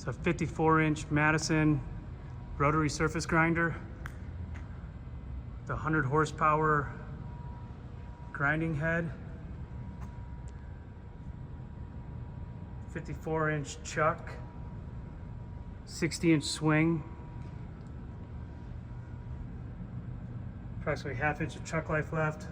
It's a 54-inch Madison rotary surface grinder. The 100 horsepower grinding head. 54-inch chuck. 60-inch swing. Approximately ½ inch of chuck life left.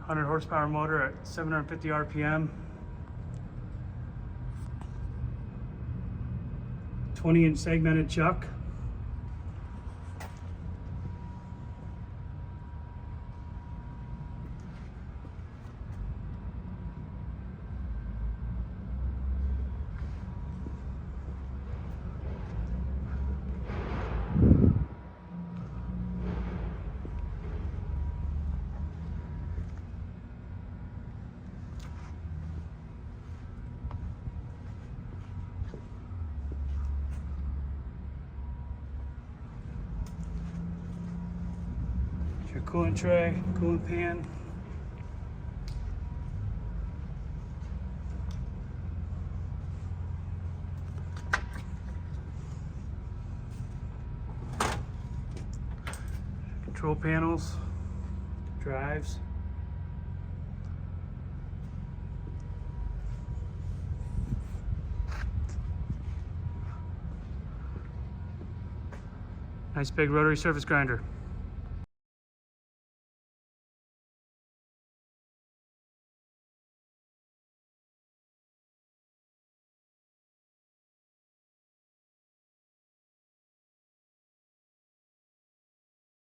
.100 horsepower motor at 750 RPM. 20-inch segmented chuck. Your coolant tray, coolant pan. Control panels, drives. Nice big rotary surface grinder.